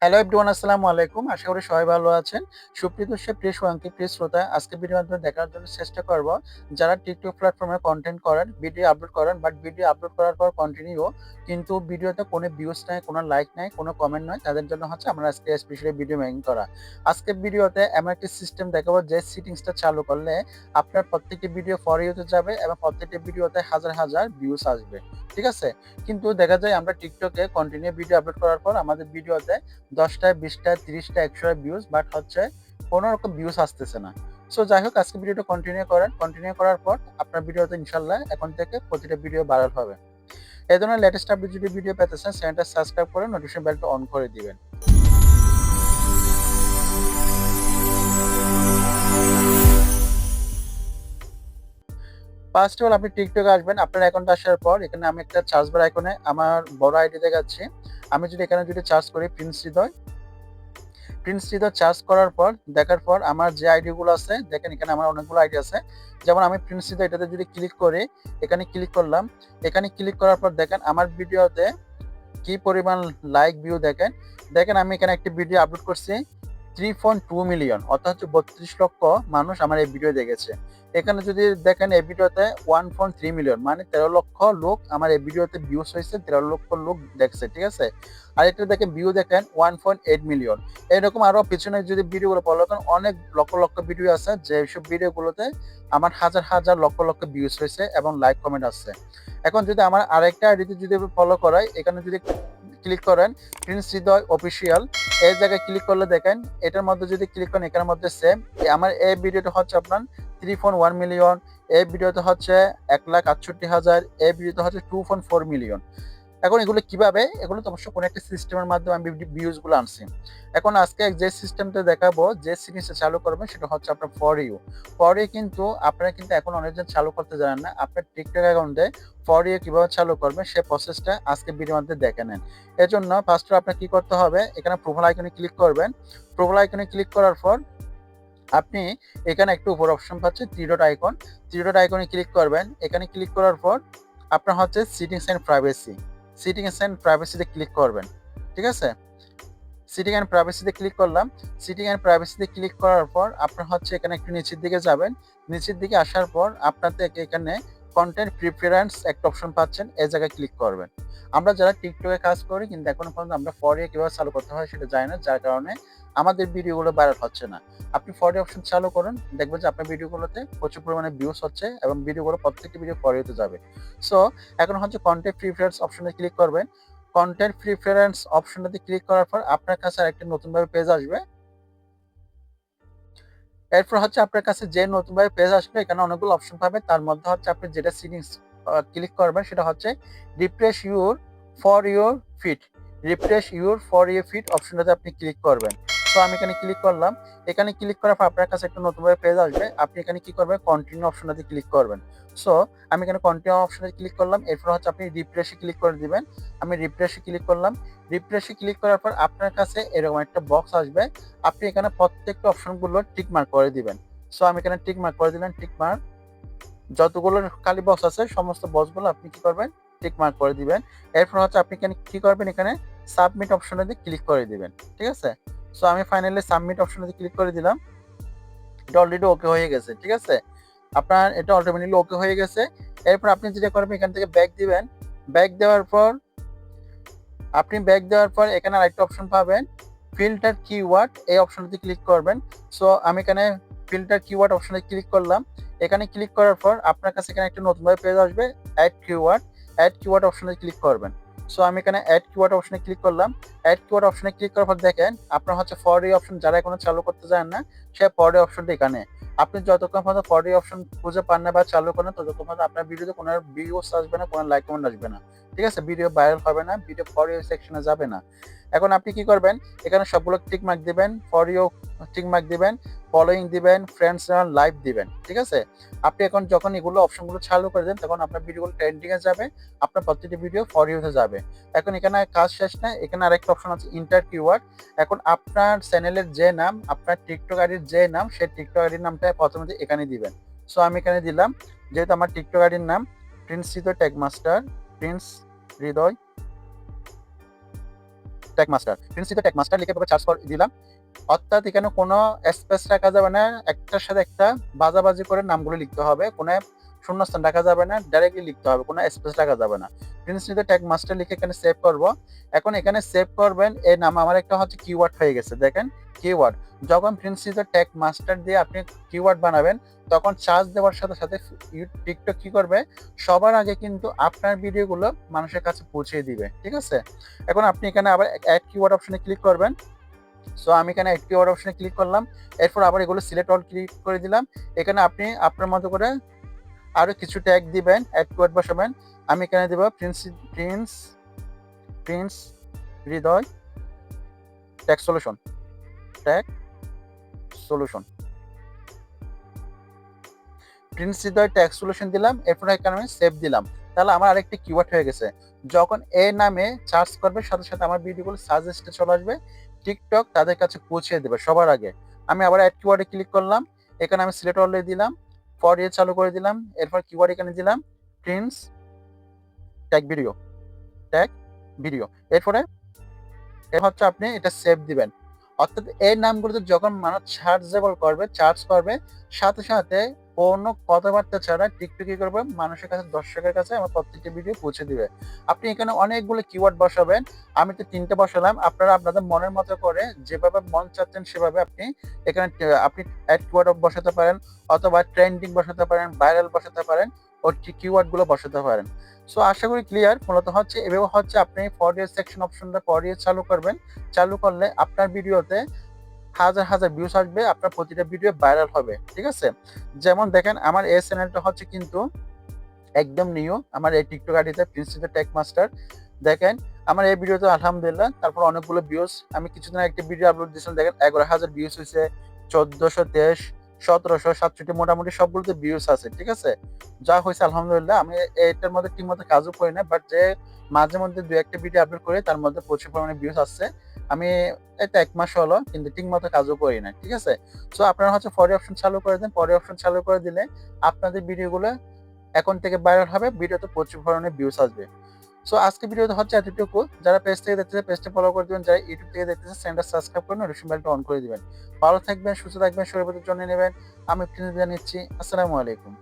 Hello everyone, আসসালামু আলাইকুম। আশা করি সবাই ভালো আছেন। সুপ্রিয় দর্শক, প্রিয় শুভাকাঙ্ক্ষী, প্রিয় শ্রোতা, আজকে ভিডিওর মাধ্যমে দেখানোর জন্য চেষ্টা করব যারা টিকটক প্ল্যাটফর্মে কনটেন্ট করেন, ভিডিও আপলোড করেন, বাট ভিডিও আপলোড করার পর কন্টিনিউ কিন্তু ভিডিওতে কোনো ভিউজ নাই, কোনো লাইক নাই, কোনো কমেন্ট নয়, তাদের জন্য হচ্ছে আমরা আজকে স্পেশালি ভিডিও মেকিং করা। আজকের ভিডিওতে এমন একটি সিস্টেম দেখাবো যে সেটিংসটা চালু করলে আপনার প্রত্যেকটি ভিডিও ফর ইউতে যাবে এবং প্রত্যেকটি ভিডিওতে হাজার হাজার ভিউজ আসবে। ঠিক আছে? কিন্তু দেখা যায় আমরা টিকটকে কন্টিনিউ ভিডিও আপলোড করার পর আমাদের ভিডিওতে 10টা, 20টা, 30টা, 100টা ভিউজ, বাট হচ্ছে কোনো রকম ভিউজ আসতেছে না। সো যাই হোক, আজকে ভিডিওটা কন্টিনিউ করেন। কন্টিনিউ করার পর আপনার ভিডিওতে ইনশাআল্লাহ এখন থেকে প্রতিটা ভিডিও ভাইরাল হবে। এই ধরনের লেটেস্ট আপডেট যদি ভিডিও পেতে চান, চ্যানেলটা সাবস্ক্রাইব করে নোটিফিকেশন বেলটা অন করে দিবেন। ফার্স্ট অফ অল আপনি টিকটকে আসবেন। আপনার অ্যাকাউন্টে আসার পর এখানে আমি একটা সার্চ বার আইকনে আমার বড় আইডি দেখাচ্ছি। আমি যদি এখানে সার্চ করি প্রিন্স হৃদয় চার্জ করার পর দেখার পর আমার যে আইডি গুলো আছে, দেখেন এখানে আমার অনেকগুলো আইডি আছে। যেমন আমি প্রিন্স হৃদয় এটাতে যদি ক্লিক করি, এখানে ক্লিক করলাম। এখানে ক্লিক করার পর দেখেন আমার ভিডিওতে কি পরিমাণ লাইক ভিউ দেখেন। দেখেন আমি এখানে একটি ভিডিও আপলোড করছি, 3.2 মিলিয়ন, অর্থাৎ 32 লক্ষ মানুষ আমার এই ভিডিও দেখেছে। এখানে যদি দেখেন এই ভিডিওতে 1.3 মিলিয়ন, মানে 13 লক্ষ লোক আমার এই ভিডিওতে ভিউজ হয়েছে, 13 লক্ষ লোক দেখছে। ঠিক আছে? আর এটা দেখেন ভিউ দেখেন 1.8 মিলিয়ন। এরকম আরো পিছনে যদি ভিডিওগুলো ফলো করেন, অনেক লক্ষ লক্ষ ভিডিও আছে যেসব ভিডিওগুলোতে আমার হাজার হাজার লক্ষ লক্ষ ভিউজ হয়েছে এবং লাইক কমেন্ট আসছে। এখন যদি আমার আরেকটা আইডিতে যদি ফলো করাই, এখানে যদি ক্লিক করেন প্রিন্স হৃদয় অফিসিয়াল, এই জায়গায় ক্লিক করলে দেখেন এটার মধ্যে যদি ক্লিক করেন, এখানের মধ্যে সেম আমার এই ভিডিওটা হচ্ছে আপনার 3.1 মিলিয়ন, এই ভিডিওতে হচ্ছে 1,68,000, এই ভিডিওতে হচ্ছে 2.4 মিলিয়ন। এখন এগুলো কিভাবে, এগুলো তো অবশ্য কোনো একটা সিস্টেমের মাধ্যমে আমি ভিউজ গুলো আনছি। এখন আজকে যে সিস্টেমটা দেখাবো, যে জিনিসটা চালু করবেন সেটা হচ্ছে আপনার ফর ইউ। কিন্তু আপনারা কিন্তু এখন অনেকজন চালু করতে জানেন না। আপনার টিকটক অ্যাকাউন্টে ফর ইউ কিভাবে চালু করবেন সেই প্রসেসটা আজকে ভিডিওর মধ্যে দেখে নেন। এর জন্য ফার্স্টে আপনার কি করতে হবে, এখানে প্রোফাইল আইকনে ক্লিক করবেন। প্রোফাইল আইকনে ক্লিক করার পর আপনি এখানে একটু উপর অপশন পাচ্ছেন থ্রি ডট আইকনে ক্লিক করবেন। এখানে ক্লিক করার পর আপনার হচ্ছে সিটিংস অ্যান্ড প্রাইভেসিতে ক্লিক করবেন। ঠিক আছে? সিটিং অ্যান্ড প্রাইভেসিতে ক্লিক করার পর আপনার হচ্ছে এখানে একটু নিচের দিকে যাবেন। নিচের দিকে আসার পর আপনার থেকে এখানে কন্টেন্ট প্রিফারেন্স একটা অপশন পাচ্ছেন, এই জায়গায় ক্লিক করবেন। আমরা যারা টিকটকে কাজ করি কিন্তু এখনো পর্যন্ত আমরা ফর ইউ কিভাবে চালু করতে হয় সেটা জানি না, যার কারণে আমাদের ভিডিওগুলো ভাইরাল হচ্ছে না। আপনি ফর ইউ অপশন চালু করুন, দেখবেন যে আপনার ভিডিওগুলোতে প্রচুর পরিমাণে ভিউজ হচ্ছে এবং ভিডিওগুলো প্রত্যেকটি ভিডিও ফর ইউতে যাবে। সো এখন হচ্ছে কন্টেন্ট প্রিফারেন্স অপশনে ক্লিক করবেন। কন্টেন্ট প্রিফারেন্স অপশনটাতে ক্লিক করার পর আপনার কাছে আরেকটা নতুনভাবে পেজ আসবে। এরপর হচ্ছে আপনার কাছে যে নতুনভাবে পেজ আসবে, এখানে অনেকগুলো অপশন পাবেন। তার মধ্যে হচ্ছে আপনি যেটা সেটিংস ক্লিক করবেন সেটা হচ্ছে refresh your for your feed. Refresh your for your feed অপশনটাতে আপনি ক্লিক করবেন। তো আমি এখানে ক্লিক করলাম। এখানে ক্লিক করার পর আপনার কাছে একটা নতুনভাবে পেজ আসবে। আপনি এখানে কি করবেন, কন্টিনিউ অপশনটাতে ক্লিক করবেন। সো আমি এখানে কন্টিনিউ অপশনে ক্লিক করলাম। এরপর হচ্ছে আপনি রিফ্রেশে ক্লিক করে দিবেন। আমি রিফ্রেশে ক্লিক করলাম। রিফ্রেশে ক্লিক করার পর আপনার কাছে এরকম একটা বক্স আসবে। আপনি এখানে প্রত্যেকটা অপশনগুলো টিক মার্ক করে দিবেন। সো আমি এখানে টিক মার্ক করে দিলাম। টিক মার্ক, যতগুলো খালি বক্স আছে সমস্ত বক্সগুলো আপনি কি করবেন, টিক মার্ক করে দিবেন। এরপর হচ্ছে আপনি এখানে কি করবেন, এখানে সাবমিট অপশনে দিয়ে ক্লিক করে দিবেন। ঠিক আছে? সো আমি ফাইনালি সাবমিট অপশনে দিয়ে ক্লিক করে দিলাম। এটা অলরেডি ওকে হয়ে গেছে। ঠিক আছে? আপনার এটা অটোমেটিকলি ওকে হয়ে গেছে। এরপর আপনি যেটা করবেন, এখান থেকে ব্যাক দিবেন। ব্যাক দেওয়ার পর এখানে আরেকটা অপশন পাবেন, ফিল্টার কিওয়ার্ড, এই অপশনটাতে ক্লিক করবেন। সো আমি এখানে ফিল্টার কিওয়ার্ড অপশনে ক্লিক করলাম। এখানে ক্লিক করার পর আপনার কাছে এখানে একটা নতুনভাবে পেজ আসবে, অ্যাড কিওয়ার্ড অপশনে ক্লিক করবেন। সো আমি এখানে অ্যাড কিওয়ার্ড অপশনে ক্লিক করলাম। অ্যাড কিওয়ার্ড অপশনে ক্লিক করার পর দেখেন আপনার হচ্ছে ফর ইউ অপশন, যারা এখনো চালু করতে জানেন না, সে ফর ইউ অপশনটা এখানে। আপনি যতক্ষণ পর্যন্ত ফর ইউ অপশন খুঁজে পান না বা চালু করেন, ততক্ষণ পর্যন্ত আপনার ভিডিওতে কোনো ভিউস আসবে না, কোনো লাইক কমেন্ট আসবে না। ঠিক আছে? ভিডিও ভাইরাল হবে না, ভিডিও ফর ইউ সেকশনে যাবে না। এখন আপনি কি করবেন, এখানে সবগুলো টিক মার্ক দিবেন, ফর ইউ টিক মার্ক দিবেন, ফলোইং দিবেন, ফ্রেন্ডস লাইভ দিবেন। ঠিক আছে? আপনি এখন যখন এগুলো অপশনগুলো চালু করে দেন, তখন আপনার ভিডিওগুলো ট্রেন্ডিং এ যাবে, আপনার প্রত্যেকটি ভিডিও ফর ইউতে যাবে। এখন এখানে কাজ শেষ না, এখানে আরেকটা অপশন আছে ইন্টার কিওয়ার্ড। এখন আপনার চ্যানেলের যে নাম, আপনার টিকটক আইডির যে নাম, সেই টিকটক আইডির নামটা প্রথমে এখানে দিবেন। সো আমি এখানে দিলাম, যেহেতু আমার টিকটক আইডির নাম Prince Hridoy tag master, প্রিন্সিতে tag master লিখে সার্চ করে দিলাম। অর্থাৎ এখানে কোনো স্পেস রাখা যাবে না, একটার সাথে একটা বাজাবাজি করে নামগুলো লিখতে হবে, কোনো শূন্যস্থান রাখা যাবে না, ডাইরেক্টলি লিখতে হবে, কোনো স্পেস রাখা যাবে না। প্রিন্সিতে ট্যাগ মাস্টার লিখে এখানে সেভ করব। এখন এখানে সেভ করবেন, এই নাম আমার একটা হচ্ছে কিওয়ার্ড হয়ে গেছে, দেখেন কিওয়ার্ড। যখন প্রিন্সিতে ট্যাগ মাস্টার দিয়ে আপনি কিওয়ার্ড বানাবেন, তখন চার্জ দেওয়ার সাথে সাথে টিকটক কি করবে, সবার আগে কিন্তু আপনার ভিডিওগুলো মানুষের কাছে পৌঁছে দিবে, ঠিক আছে। এখন আপনি এখানে আবার অ্যাড কিওয়ার্ড অপশনে ক্লিক করবেন। সো আমি এখানে অ্যাড কিওয়ার্ড অপশনে ক্লিক করলাম, এরপর আবার এগুলো সিলেক্ট অল ক্লিক করে দিলাম। এখানে আপনি আপনার মতো করে আরো কিছু ট্যাগ দিবেন, অ্যাড কিওয়ার্ড বসাবেন। আমি এখানে দেব Prince Hridoy tag solution, tag solution, Prince Hridoy tag solution দিলাম। এরপর এখানে আমি সেভ দিলাম। তাহলে আমার আরেকটি কিওয়ার্ড হয়ে গেছে। যখন এই নামে সার্চ করবে, সাথে সাথে আমার ভিডিওগুলো সাজেস্টে চলে আসবে, টিকটক তাদের কাছে পৌঁছে দেবে সবার আগে। আমি আবার অ্যাড কিওয়ার্ডে ক্লিক করলাম, এখানে আমি সিলেক্ট অল দিলাম, ফর ইয়ে চালু করে দিলাম। এরপর কিওয়ার্ড এখানে দিলাম Prince tag video, tag video. এরপরে হচ্ছে আপনি এটা সেভ দিবেন। অর্থাৎ এই নামগুলোতে যখন মানুষ সার্চেবল করবে, সার্চ করবে, সাথে সাথে কোনো কথাবার্তা ছাড়া টিকটক কি করবে, মানুষের কাছে, দর্শকের কাছে আমার প্রত্যেকটা ভিডিও পৌঁছে দিবে। আপনি এখানে অনেকগুলো কিওয়ার্ড বসাবেন, আমি তো 3টে বসালাম। আপনারা আপনাদের মনের মতো করে যেভাবে মন চাচ্ছেন সেভাবে আপনি এখানে আপনি অ্যাড কিওয়ার্ড বসাতে পারেন, অথবা ট্রেন্ডিং বসাতে পারেন, ভাইরাল বসাতে পারেন, ও কিওয়ার্ড গুলো বসাতে পারেন। সো আশা করি ক্লিয়ার। মূলত হচ্ছে এভাবে হচ্ছে আপনি ফর ইয়ে সেকশন অপশনটা ফর ইয়ে চালু করবেন। চালু করলে আপনার ভিডিওতে হাজার হাজার ভিউজ আসবে, আপনার প্রতিটা ভিডিও ভাইরাল হবে, ঠিক আছে। যেমন দেখেন আমার এই চ্যানেলটা হচ্ছে কিন্তু একদম নিউ, আমার এই টিকটক আইডিতে প্রিন্সিপাল টেক মাস্টার। দেখেন আমার এই ভিডিওতে আলহামদুলিল্লাহ তারপর অনেকগুলো ভিউজ, আমি কিছুদিন আগে একটা ভিডিও আপলোড দিয়েছিলাম, দেখেন 11,000 ভিউজ হয়েছে, 1423, 1767, মোটামুটি সবগুলোতে ভিউজ আছে, ঠিক আছে। যা হয়েছে আলহামদুলিল্লাহ। আমি এটার মধ্যে ঠিক মতো কাজও করি না, বাট যে মাঝে মধ্যে 2-1টা ভিডিও আপলোড করি, তার মধ্যে প্রচুর পরিমাণে ভিউজ আসছে। আমি এটা 1 মাস হলো, কিন্তু ঠিক মতো কাজও করি না, ঠিক আছে। সো আপনারা হচ্ছে ফর অপশন চালু করে দেন। ফর অপশন চালু করে দিলে আপনাদের ভিডিওগুলো এখন থেকে ভাইরাল হবে, ভিডিওতে প্রচুর ধরনের ভিউজ আসবে। সো আজকে ভিডিওতে হচ্ছে এতটুকু। যারা পেজ থেকে দেখতেছে পেজটা ফলো করে দিবেন, যারা ইউটিউব থেকে দেখতেছে চ্যানেলটা সাবস্ক্রাইব করে নোটিফিকেশন বেলটা অন করে দিবেন। ভালো থাকবেন, সুস্থ থাকবেন, শরীরের যত্ন নেবেন। আমি প্রিন্স বিদায় নিচ্ছি। আসসালামু আলাইকুম।